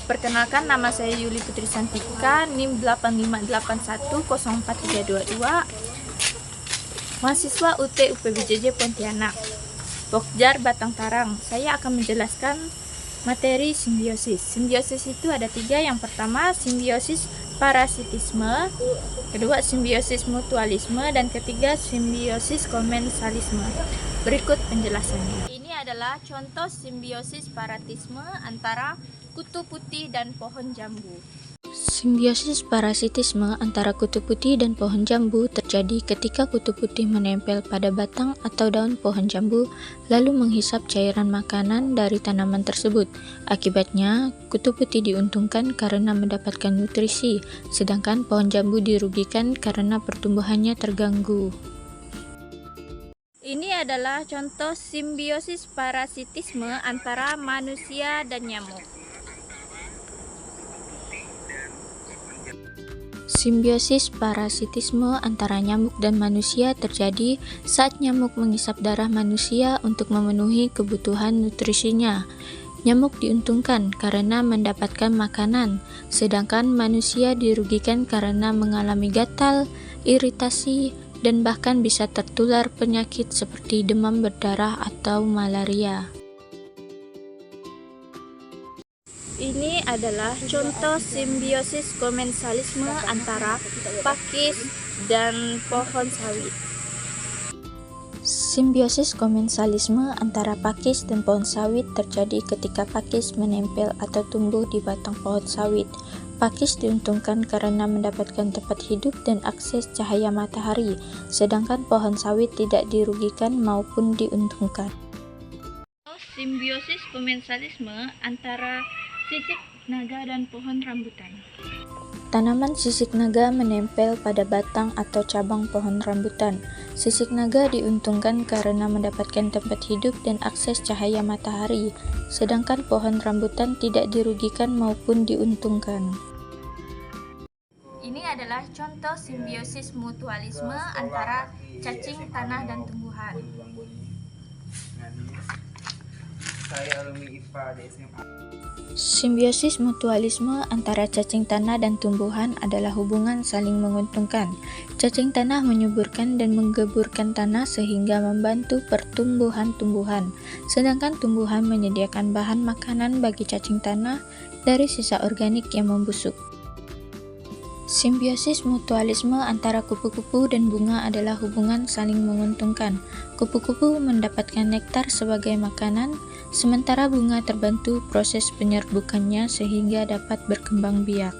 Perkenalkan, nama saya Yuli Putri Santika, NIM 85810432, mahasiswa UT UPBJJ Pontianak, Pokjar Batang Tarang. Saya akan menjelaskan materi simbiosis. Simbiosis itu ada 3. Yang pertama, simbiosis parasitisme, kedua simbiosis mutualisme, dan ketiga simbiosis komensalisme. Berikut penjelasannya. Ini adalah contoh simbiosis parasitisme antara kutu putih dan pohon jambu. Simbiosis parasitisme antara kutu putih dan pohon jambu terjadi ketika kutu putih menempel pada batang atau daun pohon jambu lalu menghisap cairan makanan dari tanaman tersebut. Akibatnya, kutu putih diuntungkan karena mendapatkan nutrisi, sedangkan pohon jambu dirugikan karena pertumbuhannya terganggu. Ini adalah contoh simbiosis parasitisme antara manusia dan nyamuk. Simbiosis parasitisme antara nyamuk dan manusia terjadi saat nyamuk menghisap darah manusia untuk memenuhi kebutuhan nutrisinya. Nyamuk diuntungkan karena mendapatkan makanan, sedangkan manusia dirugikan karena mengalami gatal, iritasi, dan bahkan bisa tertular penyakit seperti demam berdarah atau malaria. Ini adalah contoh simbiosis komensalisme antara pakis dan pohon sawit. Simbiosis komensalisme antara pakis dan pohon sawit terjadi ketika pakis menempel atau tumbuh di batang pohon sawit. Pakis diuntungkan karena mendapatkan tempat hidup dan akses cahaya matahari, sedangkan pohon sawit tidak dirugikan maupun diuntungkan. Simbiosis komensalisme antara sisik naga dan pohon rambutan. Tanaman sisik naga menempel pada batang atau cabang pohon rambutan. Sisik naga diuntungkan karena mendapatkan tempat hidup dan akses cahaya matahari, sedangkan pohon rambutan tidak dirugikan maupun diuntungkan. Ini adalah contoh simbiosis mutualisme antara cacing tanah dan tumbuhan. Simbiosis mutualisme antara cacing tanah dan tumbuhan adalah hubungan saling menguntungkan. Cacing tanah menyuburkan dan menggeburkan tanah sehingga membantu pertumbuhan tumbuhan, sedangkan tumbuhan menyediakan bahan makanan bagi cacing tanah dari sisa organik yang membusuk. Simbiosis mutualisme antara kupu-kupu dan bunga adalah hubungan saling menguntungkan. Kupu-kupu mendapatkan nektar sebagai makanan, sementara bunga terbantu proses penyerbukannya sehingga dapat berkembang biak.